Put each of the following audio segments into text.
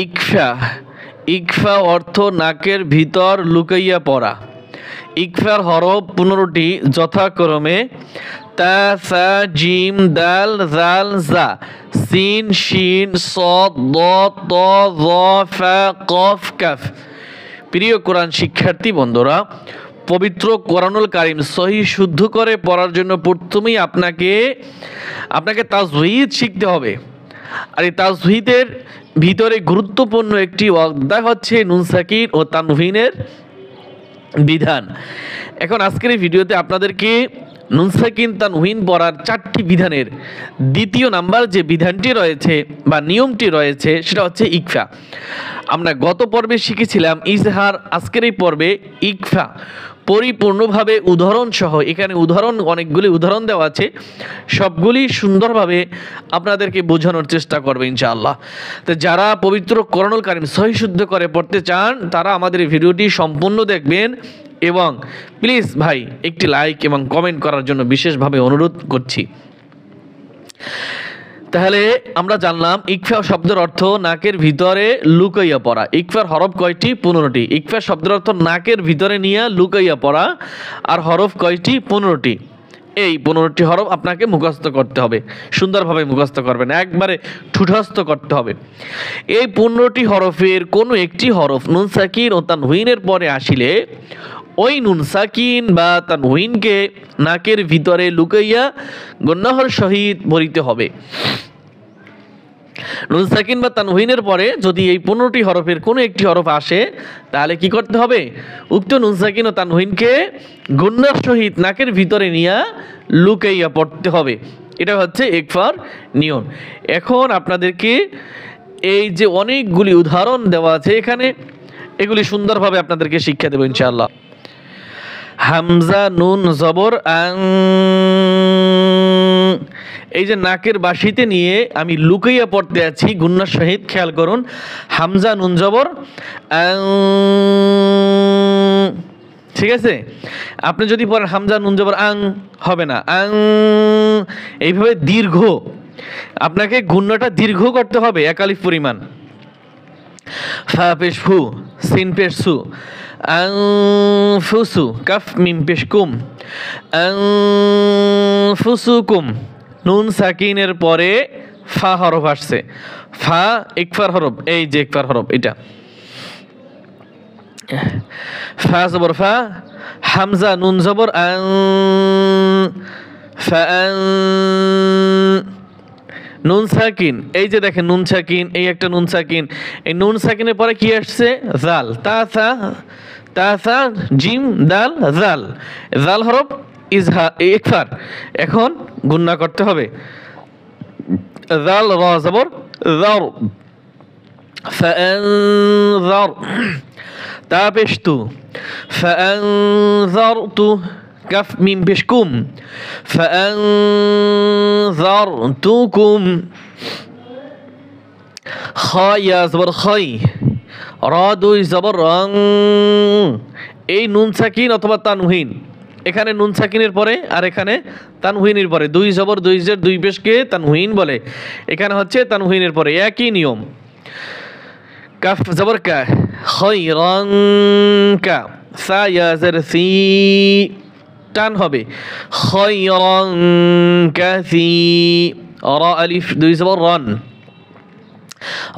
ইকফা, ইকফা অর্থ নাকের ভিতর লুকাইয়া পড়া। ইকফার হরফ 15টি, যথাক্রমে তা, সা, জিম, দাল, জাল, জা, সিন, শিন, সদ, দদ, ত, জ, ফা, কফ, কাফ। প্রিয় কোরআন শিক্ষার্থী বন্ধুরা, পবিত্র কোরআনুল কারীম সহি শুদ্ধ করে পড়ার জন্য প্রথমেই আপনাকে তাজউইদ শিখতে হবে। আর এই তাজউইদের ভিতরে গুরুত্বপূর্ণ একটি অধ্যায় হচ্ছে নুন সাকিন ও তানভিনের বিধান। এখন আজকের এই ভিডিওতে আপনাদেরকে নুন সাকিন তানভিন পড়ার 4টি বিধানের দ্বিতীয় নাম্বার যে বিধানটি রয়েছে বা নিয়মটি রয়েছে সেটা হচ্ছে ইকফা। আমরা গত পর্বে শিখেছিলাম ইজহার, আজকের এই পর্বে ইকফা পরিপূর্ণভাবে উদাহরণ সহ। এখানে অনেকগুলি উদাহরণ দেওয়া আছে, সবগুলি সুন্দরভাবে আপনাদেরকে বোঝানোর চেষ্টা করবে ইনশাআল্লাহ। তো যারা পবিত্র কোরআনুল কারীম সহি শুদ্ধ করে পড়তে চান তারা আমাদের এই ভিডিওটি সম্পূর্ণ দেখবেন এবং প্লিজ ভাই একটি লাইক এবং কমেন্ট করার জন্য বিশেষভাবে অনুরোধ করছি। তাহলে আমরা জানলাম ইকফা শব্দের অর্থ নাকের ভিতরে লুকাইয়া পড়া। ইকফার হরফ কয়টি? 15টি। ইকফা শব্দের অর্থ নাকের ভিতরে নিয়ে লুকাইয়া পড়া। আর হরফ কয়টি? 15টি। এই 15টি হরফ আপনাকে মুখস্থ করতে হবে, সুন্দরভাবে মুখস্থ করবেন, একবারে ঠুঠস্থ করতে হবে। এই 15টি হরফের কোনো একটি হরফ নুন সাকিন ও তানভিনের পরে আসিলে ওই নুন সাকিন বা তানভিনকে নাকের ভিতরে লুকাইয়া গুন্নাহর সহিত পড়িতে হবে। নুন সাকিন বা তানভিনের পরে যদি এই 15টি হরফের কোনো একটি হরফ আসে তাহলে কি করতে হবে? উক্ত নুন সাকিন ও তানভিনকে গুন্নার সহিত নাকের ভিতরে নিয়ে লুকাইয়া পড়তে হবে। এটা হচ্ছে ইকফার নিয়ম। এখন আপনাদেরকে এই যে অনেকগুলি উদাহরণ দেওয়া আছে এখানে, এগুলি সুন্দরভাবে আপনাদেরকে শিক্ষা দেব ইনশাআল্লাহ। হামজা নুন জবর আং, এই যে নাকের বাসিতে নিয়ে আমি লুকাইয়া পড়তে আছি গুন্নার সহিত, খেয়াল করুন। হামজা নুন জবর আং, ঠিক আছে? আপনি যদি পড়েন হামজা নুন জবর আং, হবে না। আং এইভাবে দীর্ঘ, আপনাকে গুন্নাটা দীর্ঘ করতে হবে একালিফ পরিমাণ। ফা পেশ ফু, সিন পেশ সু, আং ফুসু, কাফ মিম পেশ কুম, আং ফুসুকুম। নুন সাকিনের পরে ফা হরফ আসছে, ফা ইকফার হরফ, এই যে ইকফার হরফ এটা। ফা জবর ফা, হামজা নুন জবর আং, ফা আং। নুন সাকিন, এই যে দেখেন নুন সাকিন, এই একটা নুন সাকিন, এই নুন সাকিনের পরে কি আসছে? জাল, তা সা, তা সা জিম দাল জাল, জাল হরফ ইকফার। এখন গুন্না করতে হবে। জাল র জবর জার, ফাআনজার, তা পেশ তু, ফাআনজারতু, কাফ মিম পেশ কুম, ফাআনজারতুকুম। খ ইয়া জবর খই, র দুই জবর রং। এই নুন সাকিন অথবা তানভিন, এখানে নুন সাকিনের পরে আর এখানে তানভিনের পরে, দুই জবর দুই জের দুই পেশকে তানভিন বলে, এখানে হচ্ছে তানভিনের পরে, একই নিয়ম। কাফ জবর কা, খই রং কা, সা ইয়া জের সি, টান হবে খয়রন কাসি। র আলিফ দুই জবর রন,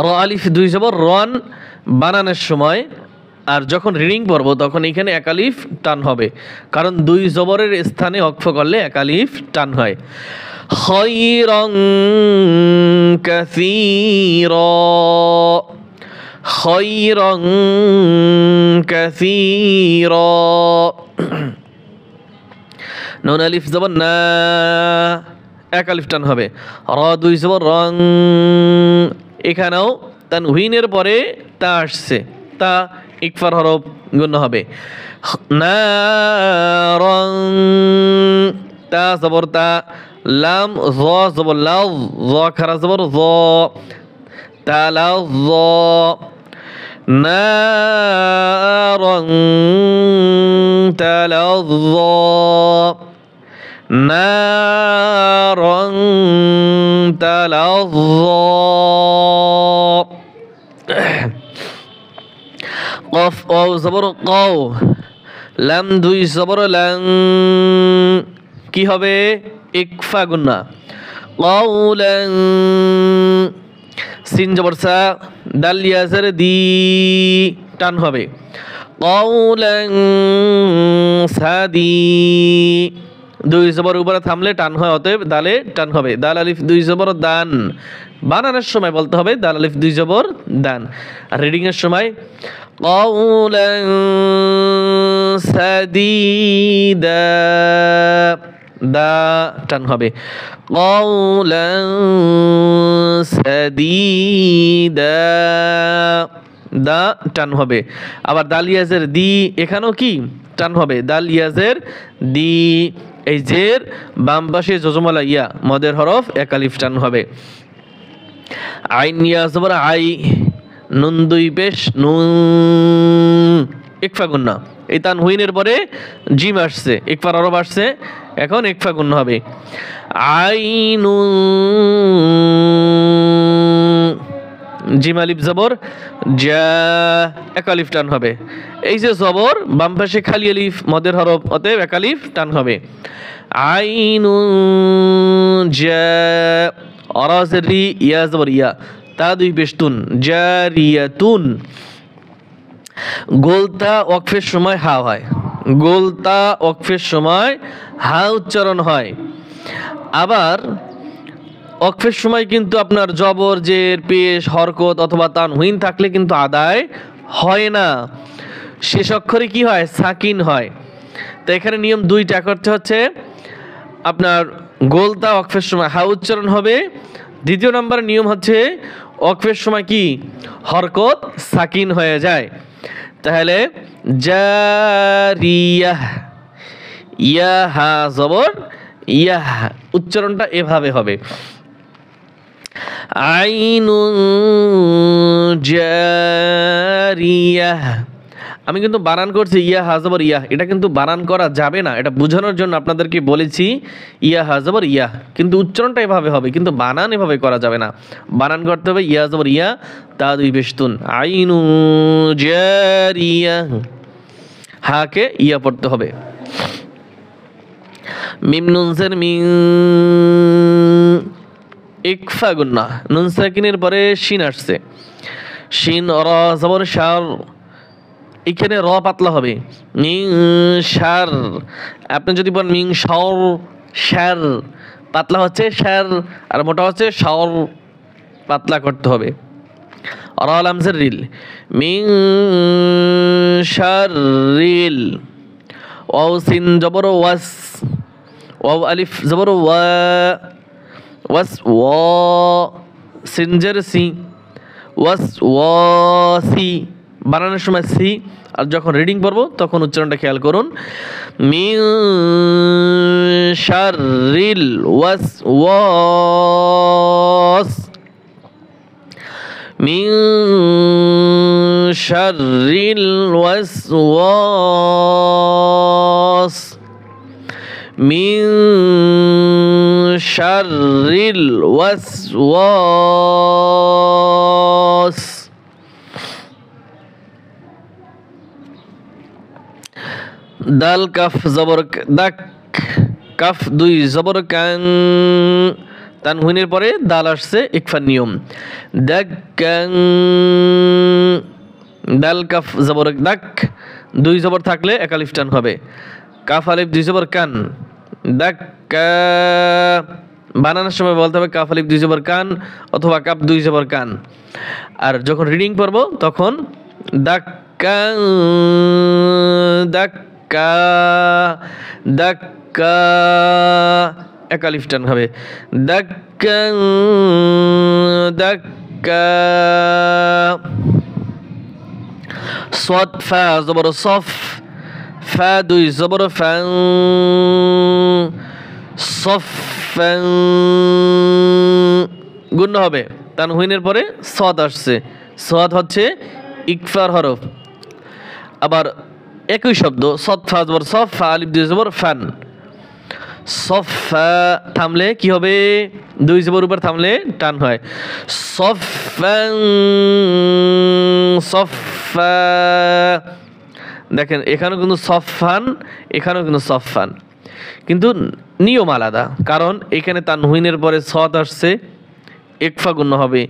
র আলিফ দুই জবর রন বানানোর সময় আর যখন রিডিং পড়ব তখন এখানে এক আলিফ টান হবে, কারণ দুই জবরের স্থানে অক্ফ করলে এক আলিফ টান হয়। খয়রন কাসীরা, খয়রন কাসীরা। নুন আলিফ জবর না, এক আলিফ টান হবে। র দুই জবর রং, এখানেও তানভিনের পরে তা আসছে, তা ইকফার হরফ গুণ হবে। না রং, তা জবর তা, লাম জ জবর লাউ, জ খারা জবর জ, তা লাউ জ। না রং তা লাউ জ, নারং তালাজ্জা। কফ ওয়াও জবর কও, লাম দুই জবর লাং, কি হবে ইকফা গুন্না, কওলান। সিন জবর সা, দাল ইয়াজের দি, টান হবে, কওলান সাদি। দুই জবর উপরে থামলে টান হয়, অতএব দালে টান হবে। দাল আলিফ দুই জবর দান, বানানোর সময় বলতে হবে দাল আলিফ দুই জবর দান। আর রিডিং এর সময় কওলান সাদিদা, দা টান হবে, কওলান সাদিদা, দা টান হবে। আবার দাল ইয়াজের দি, এখানেও কি টান হবে, দাল ইয়াজের দি। এই জের বাম পাশে জজমালা ইয়া, মদের হরফ এক আলিফ টান হবে। আইন ইয়া জবর আই, নুন দুই পেশ নুন, ইকফা গুন্না। এই তানহুইনের পরে জিম আসছে, ইকফার হরফ আসছে, এখন ইকফা গুন্না হবে। আইনুন, জিম আলিফ জবর যা, এক আলিফ টান হবে। এই যে জবর বাম পাশে খালি আলিফ, মদের হরফ, অতএব এক আলিফ টান হবে। আইনুন যা, অরাজের রি, ইয়া জবর ইয়া, তা দুই পেশ তুন, জারিয়াতুন। গোলতা ওয়াকফের সময় হা হয়, গোলতা ওয়াকফের সময় হা উচ্চারণ হয়। আবার ওয়াকফের সময় কিন্তু আপনার জবর জের পেশ হরকত অথবা তানহুইন থাকলে কিন্তু আদায় হয় না, শেষ অক্ষরে কি হয় সাকিন হয়। তো এখানে নিয়ম দুইটা করতে হচ্ছে, আপনার গোলতা ওয়াকফের সময় হা উচ্চারণ হবে। দ্বিতীয় নম্বর নিয়ম হচ্ছে ওয়াকফের সময় কি হরকত সাকিন হয়ে যায়। তাহলে জারিয়াহ, ইয়া হা জবর ইয়াহ, উচ্চারণটা এভাবে হবে। আইনুন জারিয়াহ, আমি কিন্তু বানান করছি ইয়া হাজবর ইয়া, এটা কিন্তু বানান করা যাবে না, এটা বোঝানোর জন্য আপনাদেরকে বলেছি ইয়া হাজবর ইয়া, কিন্তু উচ্চারণটা এভাবে হবে, কিন্তু বানান এভাবে করা যাবে না, বানান করতে হবে ইয়া হাজবর ইয়া, তা দুই বেশতুন, আইনু জারিয়া, হাকে ইয়া পড়তে হবে। মিম নুনসের মিন, ইকফা গুন্না, নুন সাকিনের পরে শিন আসছে, শিন র জবর শার, এখানে র পাতলা হবে, মিং শার। আপনি যদি বলেন মিং শর শার, পাতলা হচ্ছে শার আর মোটা হচ্ছে শর, পাতলা করতে হবে। র লামজের রিল, মিং শার রিল। ওয়াও সিন জবর ওয়াস, ওয়াও আলিফ জবর ওয়া, ওয়াস ওয়া, সিনজের সি, ওয়াস ওয়াসি, বানানোর সময় সি, আর যখন রিডিং পড়ব তখন উচ্চারণটা খেয়াল করুন। মিন শাররিল ওয়াসওয়াস, মিন শাররিল ওয়াসওয়াস, মিন শাররিল ওয়াসওয়াস। দাল কাফ জবর দাক, কাফ দুই জবর কান, তানহুইনের পরে দাল আসছে, ইকফার নিয়ম, দাক কান। দাল কাফ জবর দাক, দুই জবর থাকলে এক আলিফ টান হবে, কাফ আলিফ দুই জবর কান, দাক কা। বানানোর সময় বলতে হবে কাফ আলিফ দুই জবর কান অথবা কাফ দুই জবর কান। আর যখন রিডিং পড়ব তখন দাক কান, দাক কা, দাক্কা, এক আলিফ টান হবে, দাক্কা দাক্কা। সদ ফা জবর সফ, ফা দুই জবর ফান, সফান, গুণ হবে, তানহুইনের পরে সদ আসছে, সদ হচ্ছে ইকফার হরফ। আবার একই শব্দ সফা জবর সফ, ফা আলিফ দুই জবর ফান, সফা থামলে কি হবে, দুই জবর উপর থামলে টান হয়, সফান সফা, দেখেন এখানেও কিন্তু সফান, এখানেও কিন্তু সফান, কিন্তু নিয়ম আলাদা, কারণ এখানে তানহুইনের পরে সদ আসছে, ইকফা গুণ্য হবে,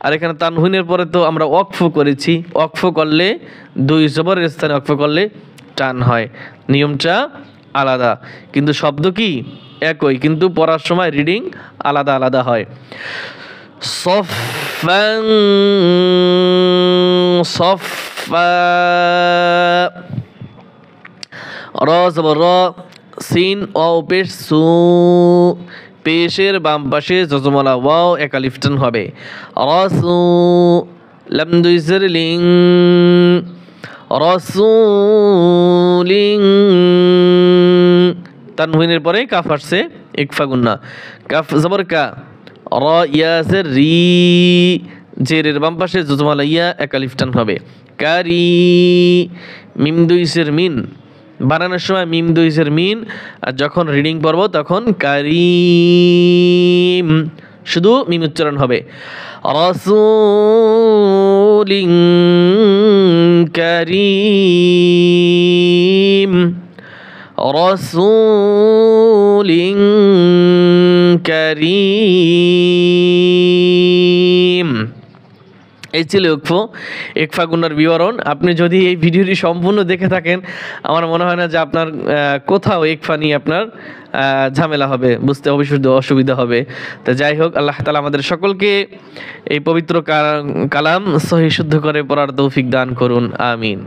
আর এখানে তানহুইনের পরে তো আমরা ওয়াকফ করেছি, ওয়াকফ করলে দুই জবরের স্থানে ওয়াকফ করলে টান হয়, নিয়মটা আলাদা, কিন্তু শব্দ কি একই, কিন্তু পড়ার সময় রিডিং আলাদা আলাদা হয়। সফান সফা, র জবর র, সিন ও পেশ সু, পেশের বাম পাশে যজমলা ওয়াও এক আলিফ টান হবে, রসু, লাম দুই জের লিং, রসুলিং, তানহুইনের পরে কাফ আসছে, ইকফা গুন্না, কাফ জবর কা, র ইয়া জের রি, জেরের বাম পাশে যজমলা ইয়া এক আলিফ টান হবে, কারি, মিম দুই জের মিন, বানানোর সময় মিম দুই জের মিন, আর যখন রিডিং পড়ব তখন কারিম, শুধু মিম উচ্চারণ হবে, রাসূলিন কারীম, রাসূলিন কারীম। এই ছিল ইকফা গুন্নার বিবরণ। আপনি যদি এই ভিডিওটি সম্পূর্ণ দেখে থাকেন, আমার মনে হয় না যে আপনার কোথাও ইকফা নিয়ে আপনার ঝামেলা হবে, বুঝতে অসুবিধা হবে। তো যাই হোক, আল্লাহ তাআলা আমাদের সকলকে এই পবিত্র কালাম সহি শুদ্ধ করে পড়ার তৌফিক দান করুন, আমিন।